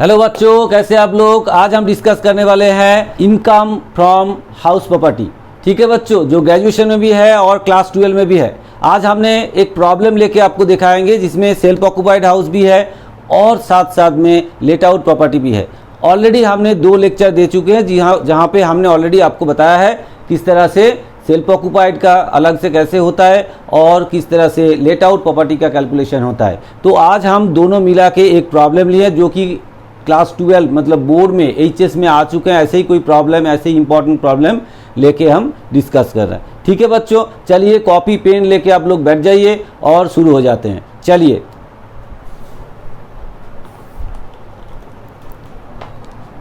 Hello बच्चों, कैसे आप लोग। आज हम डिस्कस करने वाले हैं इनकम फ्रॉम हाउस प्रॉपर्टी। ठीक है बच्चों, जो ग्रेजुएशन में भी है और क्लास 12 में भी है। आज हमने एक प्रॉब्लम लेके आपको दिखाएंगे जिसमें सेल्फ ऑक्यूपाइड हाउस भी है और साथ साथ में लेट आउट प्रॉपर्टी भी है। ऑलरेडी हमने 2 लेक्चर दे चुके हैं जहाँ पे हमने ऑलरेडी आपको बताया है किस तरह से सेल्फ ऑक्यूपाइड का अलग से कैसे होता है और किस तरह से लेट आउट प्रॉपर्टी का कैलकुलेशन होता है। तो आज हम दोनों मिला के एक प्रॉब्लम लिए जो कि क्लास 12 मतलब बोर्ड में एचएस में आ चुके हैं। ऐसे ही कोई प्रॉब्लम, ऐसे ही इंपॉर्टेंट प्रॉब्लम लेके हम डिस्कस कर रहे हैं। ठीक है बच्चों, चलिए कॉपी पेन लेके आप लोग बैठ जाइए और शुरू हो जाते हैं। चलिए,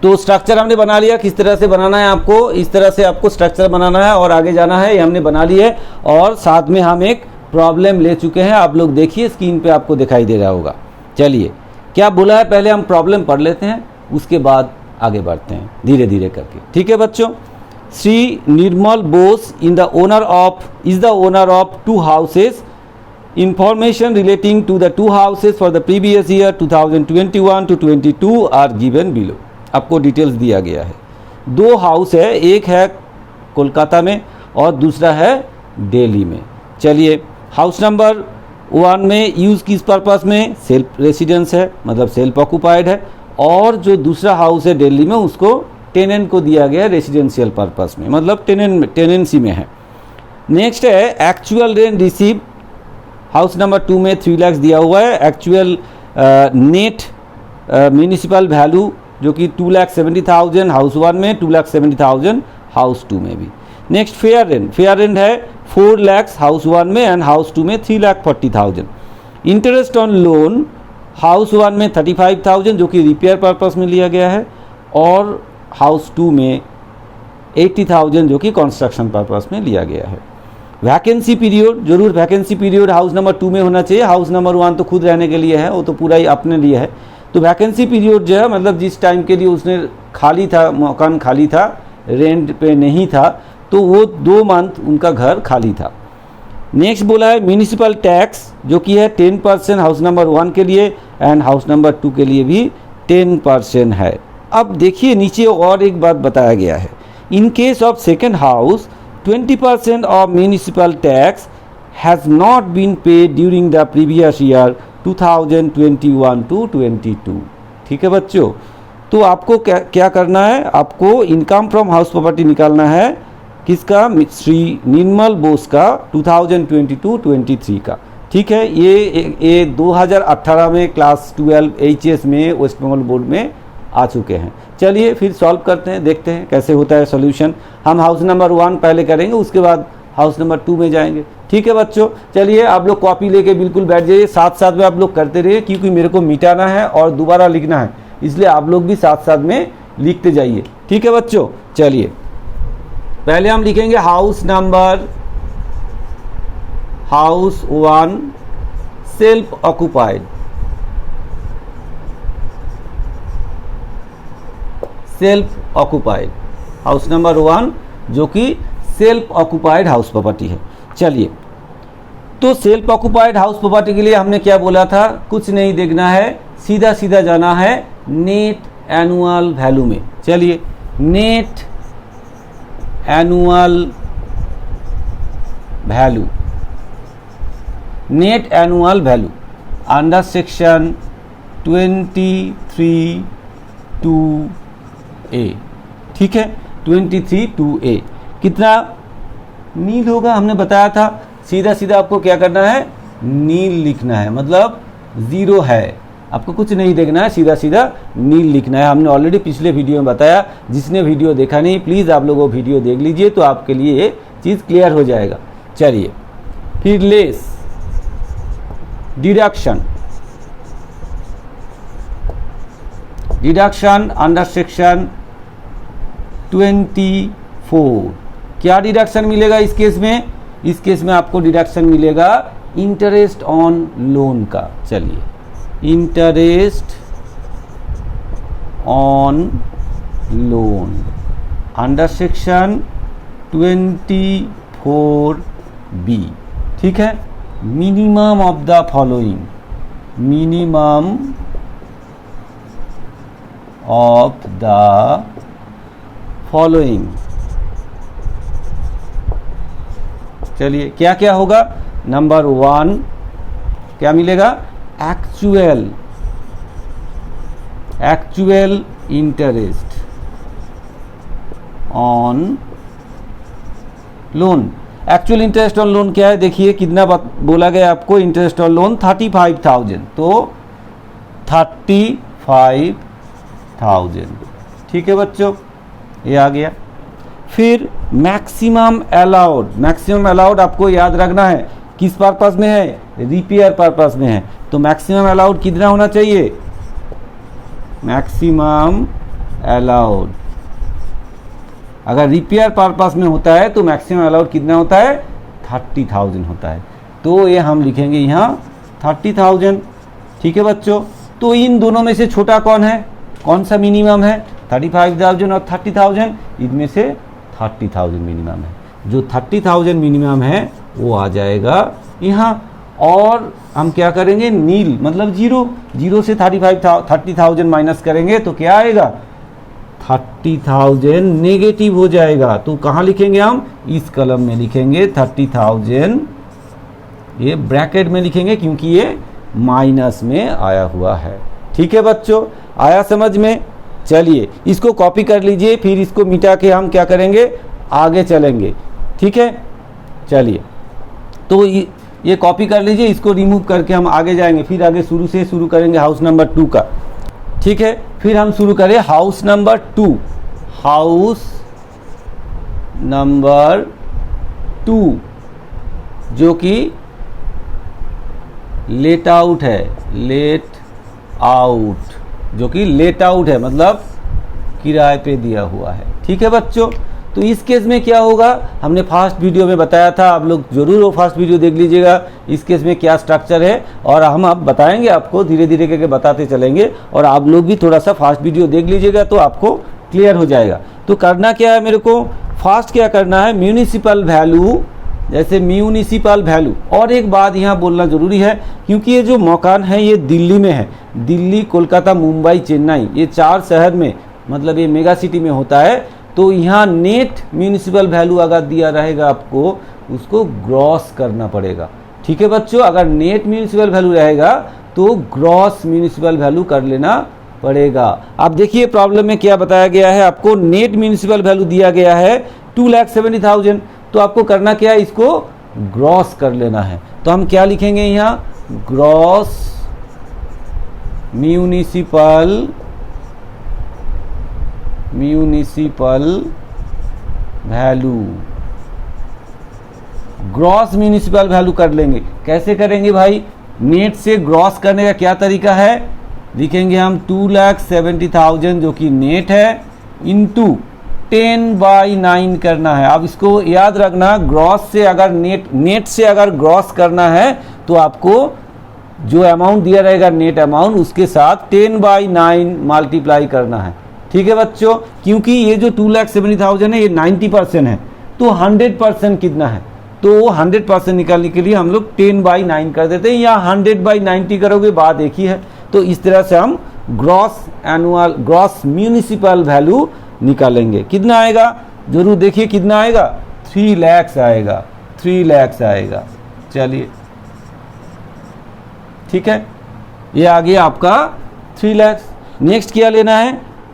तो स्ट्रक्चर हमने बना लिया। किस तरह से बनाना है आपको, इस तरह से आपको स्ट्रक्चर बनाना है और आगे जाना है, ये हमने बना लिए है। और साथ में हम एक प्रॉब्लम ले चुके हैं। आप लोग देखिए स्क्रीन पे आपको दिखाई दे रहा होगा। चलिए, क्या बोला है, पहले हम प्रॉब्लम पढ़ लेते हैं, उसके बाद आगे बढ़ते हैं धीरे धीरे करके। ठीक है बच्चों। Shri Nirmal Bose is the owner of 2 houses. Information relating to the 2 houses for the previous year 2021 to 22 are given below। आपको डिटेल्स दिया गया है। 2 हाउस है, एक है कोलकाता में और दूसरा है दिल्ली में। चलिए, हाउस नंबर 1 में यूज़ किस पर्पस में, सेल्फ रेसिडेंस है मतलब सेल्फ ऑक्यूपाइड है। और जो दूसरा हाउस है दिल्ली में उसको टेनेंट को दिया गया है रेसिडेंशियल पर्पस में मतलब टेनेंसी में है। नेक्स्ट है actual rent receive. House number 2 में 3 लाख दिया हुआ है। एक्चुअल नेट म्यूनिसिपल वैल्यू जो कि 2,70,000 हाउस 1 में, 2,70,000 हाउस 2 में भी। नेक्स्ट फेयर रेंट है 4 लाख हाउस 1 में एंड हाउस 2 में 3,40,000। इंटरेस्ट ऑन लोन हाउस 1 में 35,000 जो कि रिपेयर पर्पस में लिया गया है और हाउस 2 में 80,000 जो कि कंस्ट्रक्शन पर्पस में लिया गया है। वैकेंसी पीरियड, जरूर वैकेंसी पीरियड हाउस नंबर 2 में होना चाहिए। हाउस नंबर 1 तो खुद रहने के लिए है, वो तो पूरा ही अपने लिए है। तो वैकेंसी पीरियड जो है मतलब जिस टाइम के लिए उसने खाली था, मकान खाली था, रेंट पे नहीं था, तो वो 2 मंथ उनका घर खाली था। नेक्स्ट बोला है म्यूनिसिपल टैक्स जो कि है 10% हाउस नंबर 1 के लिए एंड हाउस नंबर 2 के लिए भी 10% है। अब देखिए नीचे और एक बात बताया गया है। In case of second house 20% of municipal tax has not been paid during the previous year 2021 to 22। ठीक है बच्चों, तो आपको क्या करना है, आपको इनकम फ्रॉम हाउस प्रॉपर्टी निकालना है। किसका, श्री निर्मल बोस का 2022-23 का। ठीक है, ये 2018 में क्लास 12 एचएस में वेस्ट बंगाल बोर्ड में आ चुके हैं। चलिए फिर सॉल्व करते हैं, देखते हैं कैसे होता है सॉल्यूशन। हम हाउस नंबर 1 पहले करेंगे, उसके बाद हाउस नंबर 2 में जाएंगे। ठीक है बच्चों, चलिए आप लोग कॉपी लेके बिल्कुल बैठ जाइए, साथ साथ में आप लोग करते रहिए क्योंकि मेरे को मिटाना है और दोबारा लिखना है, इसलिए आप लोग भी साथ साथ में लिखते जाइए। ठीक है बच्चों, चलिए पहले हम लिखेंगे house 1 self occupied. Self occupied house number 1 जो कि सेल्फ ऑक्यूपाइड हाउस प्रॉपर्टी है। चलिए, तो सेल्फ ऑक्यूपाइड हाउस प्रॉपर्टी के लिए हमने क्या बोला था, कुछ नहीं देखना है, सीधा सीधा जाना है नेट एनुअल वैल्यू में। चलिए, net annual value, net annual value under section 23(2)A। ठीक है, 23(2)A कितना नील होगा हमने बताया था। सीधा सीधा आपको क्या करना है, नील लिखना है मतलब 0 है, आपको कुछ नहीं देखना है, सीधा सीधा नील लिखना है। हमने ऑलरेडी पिछले वीडियो में बताया, जिसने वीडियो देखा नहीं प्लीज़ आप लोग वो वीडियो देख लीजिए तो आपके लिए ये चीज़ क्लियर हो जाएगा। चलिए फिर लेस डिडक्शन अंडर सेक्शन 24। क्या डिडक्शन मिलेगा इस केस में, इस केस में आपको डिडक्शन मिलेगा इंटरेस्ट ऑन लोन का। चलिए, interest on loan under section 24B। ठीक है, minimum of the following, minimum of the following. चलिए क्या क्या होगा, नंबर 1 क्या मिलेगा, actual interest on loan. Actual interest on loan क्या है, देखिए कितना बोला गया आपको, इंटरेस्ट ऑन लोन 35,000, तो 35,000, ठीक है बच्चों, ये आ गया। फिर मैक्सिमम अलाउड आपको याद रखना है, किस पर्पस में है, रिपेयर पर्पस में है, तो मैक्सिमम अलाउड कितना होना चाहिए, मैक्सिमम अलाउड अगर रिपेयर पर्पस में होता है तो मैक्सिमम अलाउड कितना होता है, 30,000 होता है, तो ये हम लिखेंगे यहाँ 30,000, ठीक है बच्चों। तो इन दोनों में से छोटा कौन है, कौन सा मिनिमम है, 35,000 और 30,000, इनमें से 30,000 मिनिमम है, जो 30,000 मिनिमम है वो आ जाएगा यहाँ। और हम क्या करेंगे, नील मतलब जीरो से 30,000 माइनस करेंगे तो क्या आएगा, 30,000 नेगेटिव हो जाएगा, तो कहाँ लिखेंगे हम, इस कलम में लिखेंगे 30,000, ये ब्रैकेट में लिखेंगे क्योंकि ये माइनस में आया हुआ है, ठीक है बच्चों, आया समझ में। चलिए इसको कॉपी कर लीजिए, फिर इसको मिटा के हम क्या करेंगे, आगे चलेंगे, ठीक है। चलिए तो ये कॉपी कर लीजिए, इसको रिमूव करके हम आगे जाएंगे, फिर आगे शुरू से शुरू करेंगे हाउस नंबर 2 का, ठीक है। फिर हम शुरू करें हाउस नंबर 2, हाउस नंबर 2 जो कि लेट आउट है, जो कि लेट आउट है मतलब किराए पे दिया हुआ है, ठीक है बच्चों। तो इस केस में क्या होगा, हमने फर्स्ट वीडियो में बताया था, आप लोग जरूर वो फर्स्ट वीडियो देख लीजिएगा, इस केस में क्या स्ट्रक्चर है, और हम अब बताएंगे आपको, धीरे धीरे करके बताते चलेंगे, और आप लोग भी थोड़ा सा फर्स्ट वीडियो देख लीजिएगा तो आपको क्लियर हो जाएगा। तो करना क्या है मेरे को, फर्स्ट क्या करना है, म्यूनिसिपल वैल्यू, जैसे म्यूनिसिपल वैल्यू। और एक बात यहाँ बोलना ज़रूरी है, क्योंकि ये जो मकान है ये दिल्ली में है, दिल्ली, कोलकाता, मुंबई, चेन्नई, ये 4 शहर में, मतलब ये मेगा सिटी में होता है, तो यहाँ नेट म्यूनिसिपल वैल्यू अगर दिया रहेगा आपको, उसको ग्रॉस करना पड़ेगा, ठीक है बच्चों। अगर नेट म्यूनिसिपल वैल्यू रहेगा तो ग्रॉस म्यूनिसिपल वैल्यू कर लेना पड़ेगा। अब देखिए प्रॉब्लम में क्या बताया गया है, आपको नेट म्यूनिसिपल वैल्यू दिया गया है 2,70,000, तो आपको करना क्या है, इसको ग्रॉस कर लेना है। तो हम क्या लिखेंगे यहाँ, gross municipal value, gross municipal value कर लेंगे। कैसे करेंगे भाई, नेट से ग्रॉस करने का क्या तरीका है, लिखेंगे हम 2,70,000 जो कि नेट है, इंटू 10/9 करना है। अब इसको याद रखना, ग्रॉस से अगर नेट से अगर ग्रॉस करना है तो आपको जो अमाउंट दिया रहेगा नेट अमाउंट, उसके साथ 10/9 मल्टीप्लाई करना है, ठीक है बच्चों। क्योंकि ये जो 2,70,000 है ये 90% है, तो 100% कितना है, तो 100% निकालने के लिए हम लोग 10/9 कर देते हैं, या 100/90 करोगे, बात एक ही है। तो इस तरह से हम ग्रॉस म्यूनिसिपल वैल्यू निकालेंगे। कितना आएगा, जरूर देखिए कितना आएगा, 3 लाख आएगा, 3 लाख आएगा। चलिए ठीक है, ये आ गया आपका 3 लाख। नेक्स्ट क्या लेना है,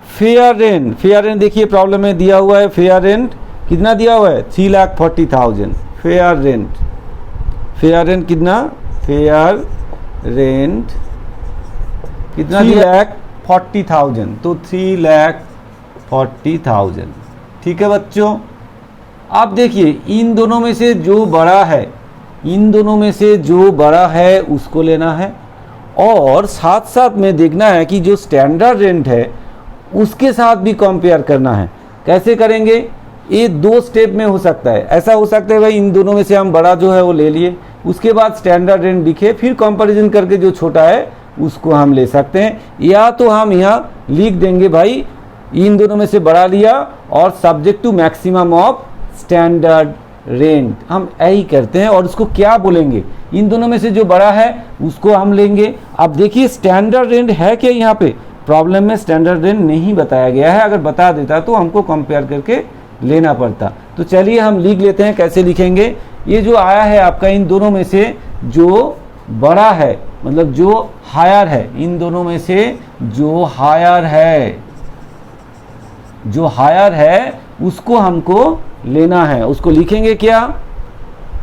फेयर रेंट। फेयर रेंट देखिए प्रॉब्लम में दिया हुआ है, फेयर रेंट कितना दिया हुआ है, 3,40,000। फेयर रेंट कितना, फेयर रेंट कितना, 3,40,000, तो 3,40,000, ठीक है बच्चों। आप देखिए इन दोनों में से जो बड़ा है उसको लेना है, और साथ साथ में देखना है कि जो स्टैंडर्ड रेंट है उसके साथ भी कंपेयर करना है। कैसे करेंगे, ये 2 स्टेप में हो सकता है। ऐसा हो सकता है भाई इन दोनों में से हम बड़ा जो है वो ले लिए, उसके बाद स्टैंडर्ड रेंट दिखे, फिर कंपैरिजन करके जो छोटा है उसको हम ले सकते हैं, या तो हम यहाँ लिख देंगे भाई इन दोनों में से बड़ा लिया और subject to maximum of standard rent, हम यही करते हैं। और उसको क्या बोलेंगे, इन दोनों में से जो बड़ा है उसको हम लेंगे। अब देखिए स्टैंडर्ड रेंट है क्या यहाँ पे, प्रॉब्लम में स्टैंडर्ड रेंज नहीं बताया गया है, अगर बता देता तो हमको कंपेयर करके लेना पड़ता। तो चलिए हम लिख लेते हैं, कैसे लिखेंगे। ये जो आया है आपका, इन दोनों में से जो बड़ा है, मतलब जो हायर है, इन दोनों में से जो हायर है, जो हायर है उसको हमको लेना है। उसको लिखेंगे क्या?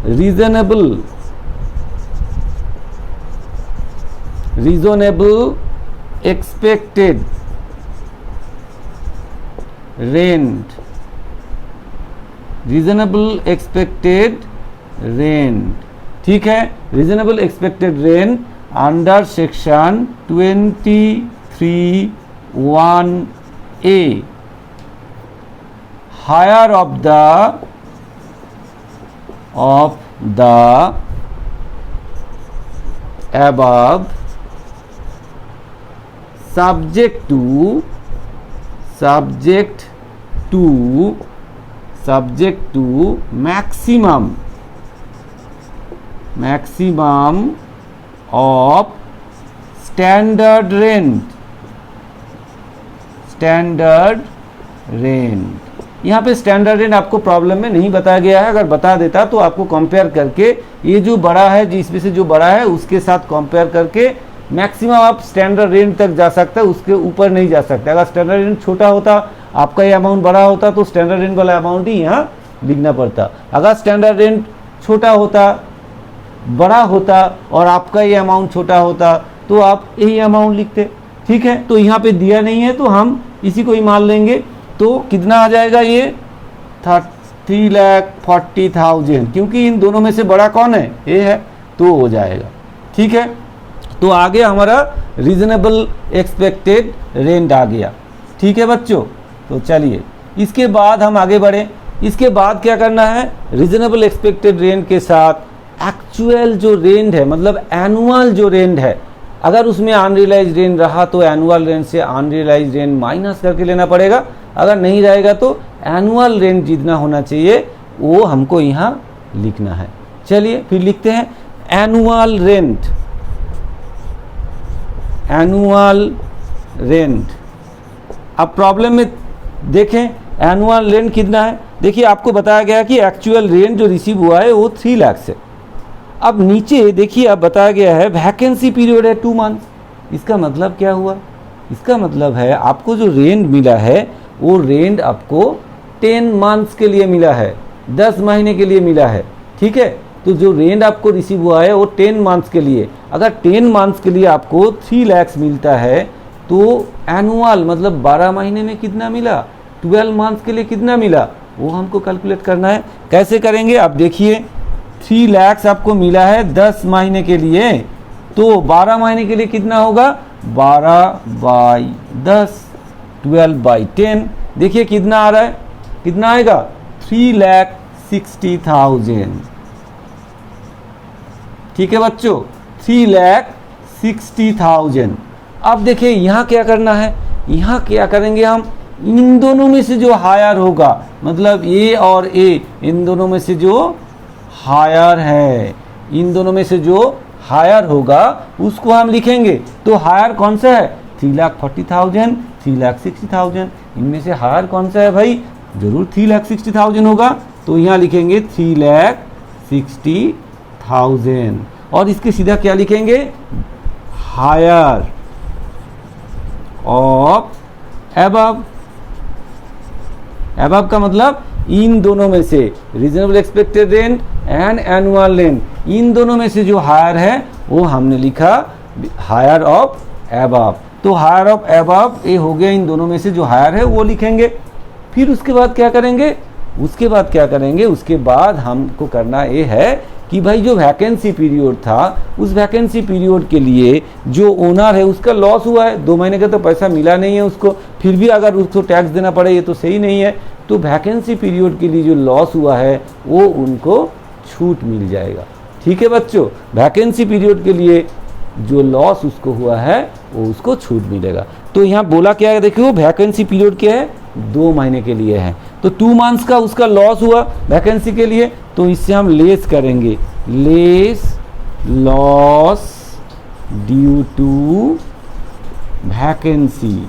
Reasonable, reasonable expected rent, reasonable expected rent, ठीक है। Reasonable expected rent under section 23(1)(a, higher of the above, subject to maximum of standard rent, यहाँ पे स्टैंडर्ड रेंट आपको प्रॉब्लम में नहीं बताया गया है, अगर बता देता तो आपको कंपेयर करके, ये जो बड़ा है, जिसमें से जो बड़ा है उसके साथ कंपेयर करके मैक्सिमम आप स्टैंडर्ड रेंट तक जा सकता है, उसके ऊपर नहीं जा सकता। अगर स्टैंडर्ड रेंट छोटा होता, आपका ये अमाउंट बड़ा होता, तो स्टैंडर्ड रेंट वाला अमाउंट ही यहाँ लिखना पड़ता। अगर स्टैंडर्ड रेंट छोटा होता, बड़ा होता और आपका ये अमाउंट छोटा होता, तो आप यही अमाउंट लिखते, ठीक है। तो यहाँ पे दिया नहीं है तो हम इसी को ही मान लेंगे। तो कितना आ जाएगा ये? 3,40,000, क्योंकि इन दोनों में से बड़ा कौन है? ये है, तो हो जाएगा, ठीक है। तो आगे हमारा रीजनेबल एक्सपेक्टेड रेंट आ गया, ठीक है बच्चों। तो चलिए इसके बाद हम आगे बढ़े। इसके बाद क्या करना है? रीजनेबल एक्सपेक्टेड रेंट के साथ एक्चुअल जो रेंट है, मतलब एनुअल जो रेंट है, अगर उसमें अनरियलाइज रेंट रहा तो एनुअल रेंट से अनरियलाइज रेंट माइनस करके लेना पड़ेगा। अगर नहीं रहेगा तो एनुअल रेंट जितना होना चाहिए वो हमको यहाँ लिखना है। चलिए फिर लिखते हैं एनुअल रेंट, एनुअल रेंट। अब प्रॉब्लम में देखें एनुअल रेंट कितना है। देखिए आपको बताया गया कि एक्चुअल रेंट जो रिसीव हुआ है वो 3 लाख से। अब नीचे देखिए अब बताया गया है वैकेंसी पीरियड है 2 मंथ। इसका मतलब क्या हुआ? इसका मतलब है आपको जो रेंट मिला है वो रेंट आपको 10 मंथ्स के लिए मिला है, 10 महीने के लिए मिला है, ठीक है। तो जो रेंट आपको रिसीव हुआ है वो 10 मंथ्स के लिए। अगर 10 मंथ्स के लिए आपको 3 लाख मिलता है तो एनुअल मतलब 12 महीने में कितना मिला, 12 मंथ्स के लिए कितना मिला, वो हमको कैलकुलेट करना है। कैसे करेंगे आप देखिए, 3 लाख आपको मिला है 10 महीने के लिए, तो 12 महीने के लिए कितना होगा, 12/10, 12/10। देखिए कितना आ रहा है, कितना आएगा 3,60,000, ठीक है बच्चों, 3,60,000। अब देखिए यहाँ क्या करना है, यहाँ क्या करेंगे हम, इन दोनों में से जो हायर होगा, मतलब ए और ए, इन दोनों में से जो हायर है, इन दोनों में से जो हायर होगा उसको हम लिखेंगे। तो हायर कौन सा है, 3,40,000, 3,60,000। इनमें से हायर कौन सा है भाई, जरूर 3,60,000 होगा। तो यहाँ लिखेंगे 3,60,000 और इसके सीधा क्या लिखेंगे, हायर ऑफ एबव। एबव का मतलब इन दोनों में से, reasonable expected rent and annual rent, इन दोनों में से जो हायर है वो हमने लिखा हायर ऑफ एबव। तो हायर ऑफ एबव ये हो गया, इन दोनों में से जो हायर है वो लिखेंगे। फिर उसके बाद क्या करेंगे, उसके बाद क्या करेंगे, उसके बाद हमको करना ये है कि भाई जो वैकेंसी पीरियड था, उस वैकेंसी पीरियड के लिए जो ओनर है उसका लॉस हुआ है, 2 महीने का तो पैसा मिला नहीं है उसको, फिर भी अगर उसको टैक्स देना पड़े ये तो सही नहीं है। तो वैकेंसी पीरियड के लिए जो लॉस हुआ है वो उनको छूट मिल जाएगा, ठीक है बच्चों। वैकेंसी पीरियड के लिए जो लॉस उसको हुआ है वो उसको छूट मिलेगा। तो यहाँ बोला क्या है, देखिए वैकेंसी पीरियड क्या है, 2 महीने के लिए है। तो 2 मंथ्स का उसका लॉस हुआ वैकेंसी के लिए, तो इससे हम लेस करेंगे, less loss due to vacancy,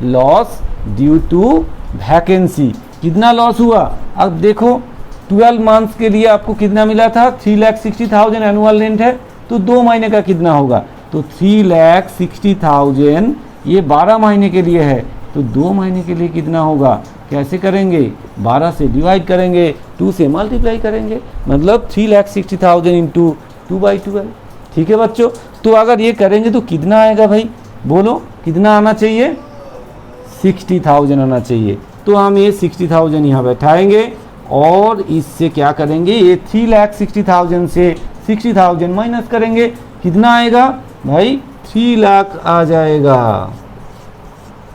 loss due to vacancy. कितना लॉस हुआ? अब देखो 12 मंथ्स के लिए आपको कितना मिला था? 3,60,000 एनुअल रेंट है, तो 2 महीने का कितना होगा? तो 3,60,000 ये 12 महीने के लिए है, तो 2 महीने के लिए कितना होगा? कैसे करेंगे? 12 से डिवाइड करेंगे, 2 से मल्टीप्लाई करेंगे, मतलब 3,60,000 इंटू 2/12। ठीक है बच्चों, तो अगर ये करेंगे तो कितना आएगा भाई? बोलो कितना आना चाहिए? 60,000 आना चाहिए। तो हम ये 60,000 यहाँ बैठाएंगे और इससे क्या करेंगे? ये 3,60,000 से 60,000 माइनस करेंगे, कितना आएगा भाई? 3 लाख आ जाएगा।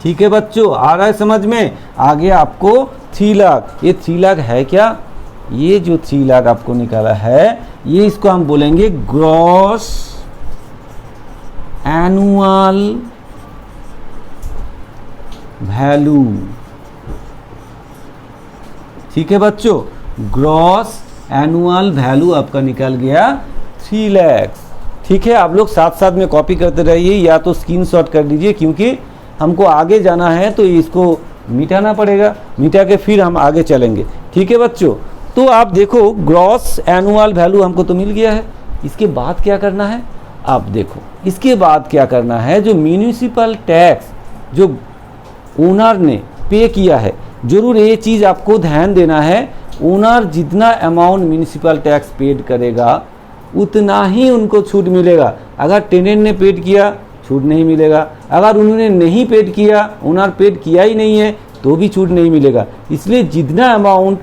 ठीक है बच्चों, आ रहा है समझ में? आगे आपको 3 लाख, ये 3 लाख है क्या? ये जो 3 लाख आपको निकाला है, ये इसको हम बोलेंगे ग्रॉस एनुअल वैल्यू। ठीक है बच्चों, ग्रॉस एनुअल वैल्यू आपका निकल गया 3 लाख। ठीक है, आप लोग साथ साथ में कॉपी करते रहिए या तो स्क्रीनशॉट कर लीजिए, क्योंकि हमको आगे जाना है तो इसको मिटाना पड़ेगा, मिटा के फिर हम आगे चलेंगे। ठीक है बच्चों, तो आप देखो ग्रॉस एनुअल वैल्यू हमको तो मिल गया है। इसके बाद क्या करना है? आप देखो इसके बाद क्या करना है, जो म्यूनिसिपल टैक्स जो ओनर ने पे किया है, जरूर ये चीज़ आपको ध्यान देना है, ओनर जितना अमाउंट म्यूनिसिपल टैक्स पेड करेगा उतना ही उनको छूट मिलेगा। अगर टेनेंट ने पेड किया छूट नहीं मिलेगा, अगर उन्होंने नहीं पेड किया, ओनर पेड किया ही नहीं है, तो भी छूट नहीं मिलेगा। इसलिए जितना अमाउंट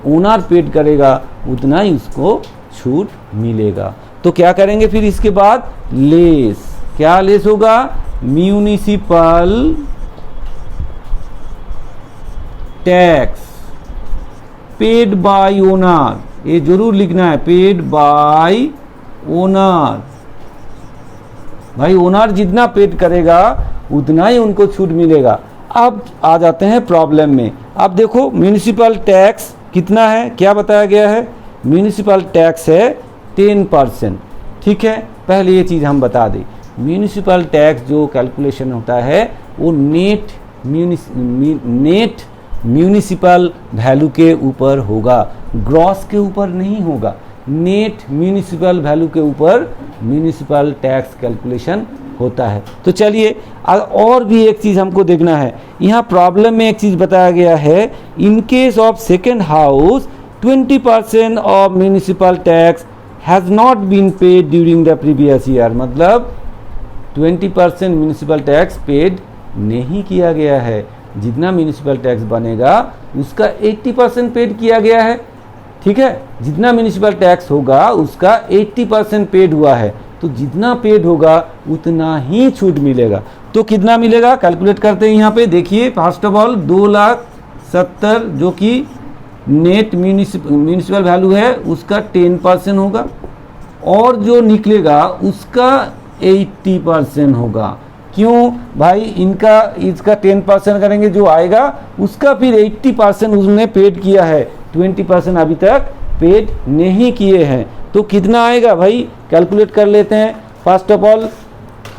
ओनर पेड करेगा उतना ही उसको छूट मिलेगा। तो क्या करेंगे फिर इसके बाद? लेस, क्या लेस होगा? Municipal tax paid by owner, ये जरूर लिखना है, पेड बाय ओनर। भाई ओनर जितना पेड करेगा उतना ही उनको छूट मिलेगा। अब आ जाते हैं प्रॉब्लम में। अब देखो म्यूनिसिपल टैक्स कितना है, क्या बताया गया है? म्यूनिसिपल टैक्स है 10%। ठीक है, पहले ये चीज़ हम बता दें, म्यूनिसिपल टैक्स जो कैलकुलेशन होता है वो नेट म्यूनिसिपल वैल्यू के ऊपर होगा, ग्रॉस के ऊपर नहीं होगा। नेट म्यूनिसिपल वैल्यू के ऊपर म्यूनिसिपल टैक्स कैलकुलेशन होता है। तो चलिए और भी एक चीज़ हमको देखना है। यहाँ प्रॉब्लम में एक चीज़ बताया गया है, in case of second house 20% of municipal tax has not been paid during the previous year. मतलब 20% म्यूनिसिपल टैक्स पेड नहीं किया गया है। जितना म्यूनिसिपल टैक्स बनेगा उसका 80% पेड किया गया है। ठीक है, जितना म्यूनिसिपल टैक्स होगा उसका 80% पेड हुआ है, तो जितना पेड होगा उतना ही छूट मिलेगा। तो कितना मिलेगा कैलकुलेट करते हैं। यहाँ पे देखिए, फर्स्ट ऑफ ऑल 2,70,000 जो कि नेट म्यूनिसिपल वैल्यू है उसका 10% होगा, और जो निकलेगा उसका 80% होगा। क्यों भाई? इसका 10% करेंगे, जो आएगा उसका फिर 80% उसने पेड किया है, 20% अभी तक पेड नहीं किए हैं। तो कितना आएगा भाई? कैलकुलेट कर लेते हैं। फर्स्ट ऑफ ऑल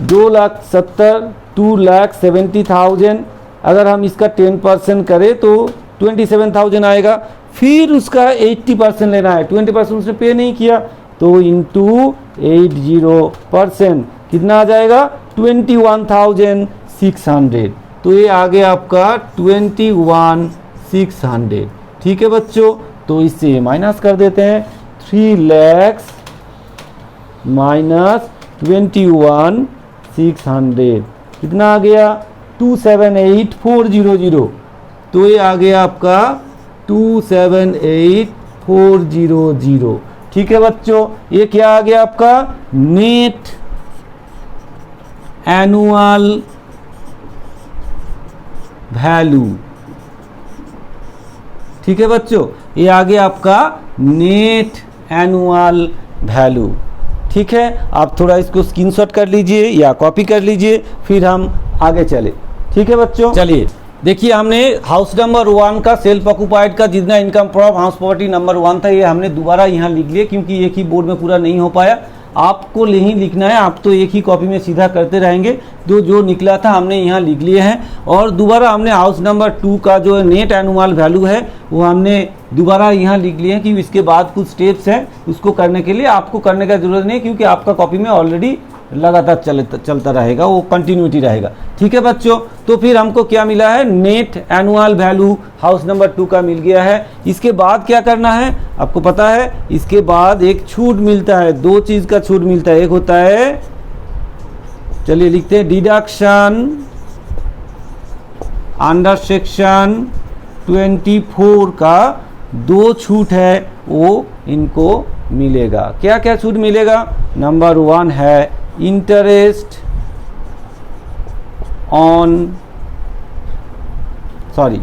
2,70,000 अगर हम इसका 10% करें तो 27,000 आएगा। फिर उसका 80% लेना है, 20% उसने पे नहीं किया, तो इंटू 80% कितना आ जाएगा? 21,600। तो ये आ गया आपका 21,600। ठीक है बच्चों, तो इससे माइनस कर देते हैं। 3 लाख माइनस 21,600 कितना आ गया? 278,400। तो ये आ गया आपका 278,400। ठीक है बच्चों, ये क्या आ गया आपका? Net annual value. ठीक है बच्चों, ये आ गया आपका नेट एनुअल वैल्यू। ठीक है, आप थोड़ा इसको स्क्रीनशॉट कर लीजिए या कॉपी कर लीजिए, फिर हम आगे चले। ठीक है बच्चों, चलिए देखिए, हमने हाउस नंबर 1 का सेल्फ ऑक्युपाइड का जितना income from house property number 1 था, ये हमने दोबारा यहाँ लिख लिया, क्योंकि एक ही बोर्ड में पूरा नहीं हो पाया। आपको नहीं लिखना है, आप तो एक ही कॉपी में सीधा करते रहेंगे। तो जो निकला था हमने यहाँ लिख लिए हैं, और दोबारा हमने हाउस नंबर 2 का जो नेट एनुअल वैल्यू है वो हमने दोबारा यहाँ लिख लिए हैं कि इसके बाद कुछ स्टेप्स हैं उसको करने के लिए आपको करने का जरूरत नहीं, क्योंकि आपका कॉपी में ऑलरेडी लगातार चलता रहेगा, वो कंटिन्यूटी रहेगा। ठीक है बच्चों, तो फिर हमको क्या मिला है, net annual value house number 2 का मिल गया है। इसके बाद क्या करना है आपको पता है, इसके बाद एक छूट मिलता है, दो चीज का छूट मिलता है। एक होता है, चलिए लिखते हैं, डिडक्शन अंडर सेक्शन 24 का दो छूट है वो इनको मिलेगा। क्या क्या छूट मिलेगा, नंबर 1 है इंटरेस्ट ऑन, सॉरी,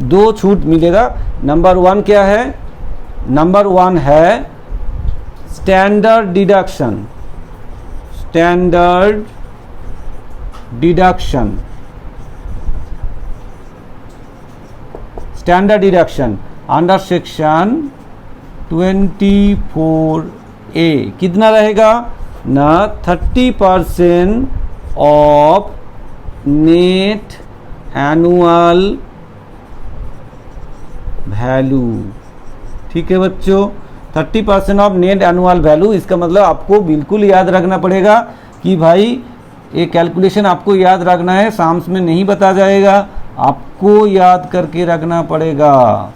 दो छूट मिलेगा। नंबर 1 क्या है, नंबर 1 है standard deduction, standard deduction, standard deduction under section 24A कितना रहेगा ना, 30% ऑफ नेट एनुअल वैल्यू। ठीक है बच्चों, 30% ऑफ नेट एनुअल वैल्यू, इसका मतलब आपको बिल्कुल याद रखना पड़ेगा कि भाई ये कैलकुलेशन आपको याद रखना है, साम्स में नहीं बता जाएगा, आपको याद करके रखना पड़ेगा।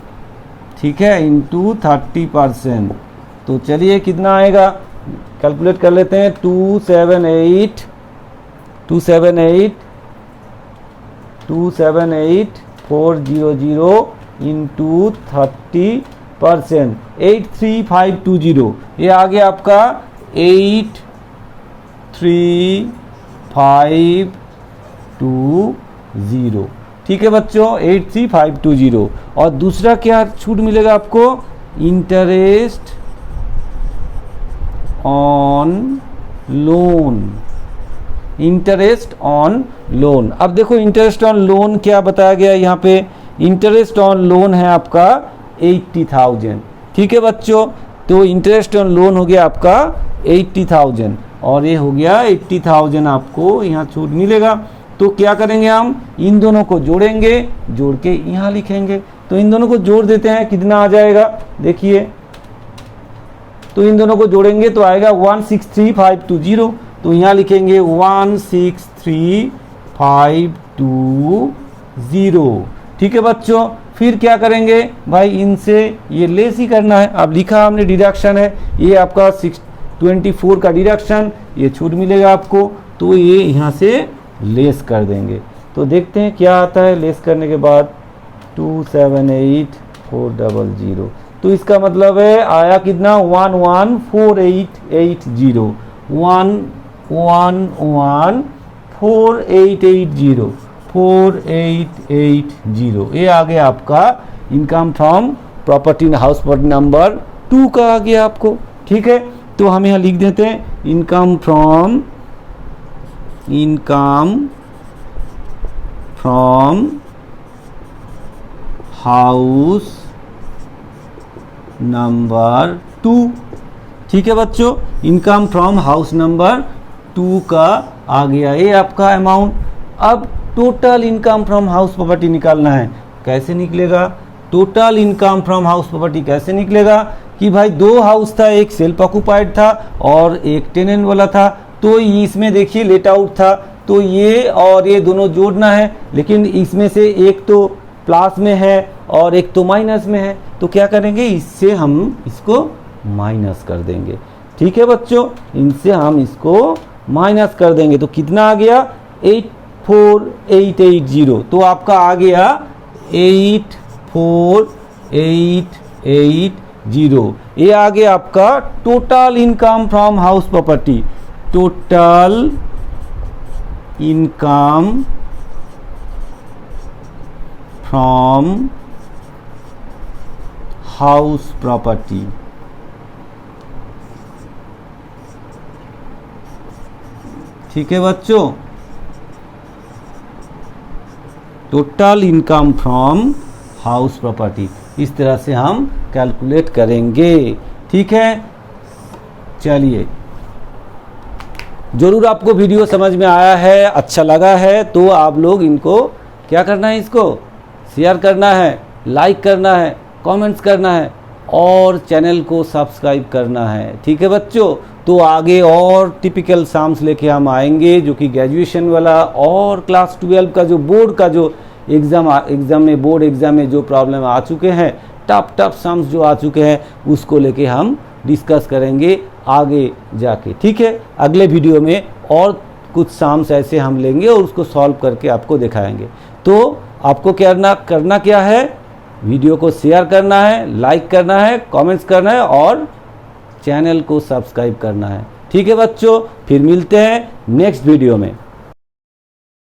ठीक है, इंटू 30%। तो चलिए कितना आएगा कैलकुलेट कर लेते हैं, 278,400 इंटू 30%, 83520, ये आ गया आपका 83520। ठीक है बच्चों, 83520। और दूसरा क्या छूट मिलेगा आपको, interest on loan, interest on loan. अब देखो इंटरेस्ट ऑन लोन क्या बताया गया यहाँ पे, इंटरेस्ट ऑन लोन है आपका 80,000। ठीक है बच्चों, तो इंटरेस्ट ऑन लोन हो गया आपका 80,000 और ये हो गया 80,000 आपको यहाँ छूट मिलेगा। तो क्या करेंगे, हम इन दोनों को जोड़ेंगे, जोड़ के यहाँ लिखेंगे। तो इन दोनों को जोड़ देते हैं, कितना आ जाएगा देखिए, तो इन दोनों को जोड़ेंगे तो आएगा 163,520। तो यहाँ लिखेंगे 163,520। ठीक है बच्चों, फिर क्या करेंगे भाई, इनसे ये लेस ही करना है। अब लिखा हमने डिडक्शन है, ये आपका 24 का डिडक्शन, ये छूट मिलेगा आपको, तो ये यहाँ से लेस कर देंगे। तो देखते हैं क्या आता है लेस करने के बाद, 278,400। तो इसका मतलब है आया कितना, 114880, 114880, 4880। ये आ गया आपका income from property house property number 2 का आ गया आपको। ठीक है, तो हम यहाँ लिख देते हैं इनकम फ्रॉम हाउस नंबर 2। ठीक है बच्चों, इनकम फ्रॉम हाउस नंबर 2 का आ गया ये आपका अमाउंट। अब total income from house property निकालना है, कैसे निकलेगा, total income from house property कैसे निकलेगा कि भाई दो हाउस था, एक सेल्फ ऑक्यूपाइड था और एक टेनेंट वाला था। तो इसमें देखिए लेट आउट था, तो ये और ये दोनों जोड़ना है, लेकिन इसमें से एक तो प्लस में है और एक तो माइनस में है। तो क्या करेंगे, इससे हम इसको माइनस कर देंगे। ठीक है बच्चों, इनसे हम इसको माइनस कर देंगे। तो कितना आ गया, 84880। तो आपका आ गया 84880। ये आ गया आपका total income from house property, total income from house property. ठीक है बच्चों, total income from house property इस तरह से हम कैलकुलेट करेंगे। ठीक है, चलिए, ज़रूर आपको वीडियो समझ में आया है, अच्छा लगा है तो आप लोग इनको क्या करना है, इसको शेयर करना है, लाइक करना है, कमेंट्स करना है और चैनल को सब्सक्राइब करना है। ठीक है बच्चों, तो आगे और टिपिकल सम्स लेके हम आएंगे जो कि ग्रेजुएशन वाला और क्लास 12 का जो बोर्ड का जो एग्ज़ाम में बोर्ड एग्ज़ाम में जो प्रॉब्लम आ चुके हैं, टफ सम्स जो आ चुके हैं, उसको लेके हम डिस्कस करेंगे आगे जाके। ठीक है, अगले वीडियो में और कुछ सम्स ऐसे हम लेंगे और उसको सॉल्व करके आपको दिखाएंगे। तो आपको करना क्या है, वीडियो को शेयर करना है, लाइक करना है, कमेंट्स करना है और चैनल को सब्सक्राइब करना है। ठीक है बच्चों, फिर मिलते हैं नेक्स्ट वीडियो में।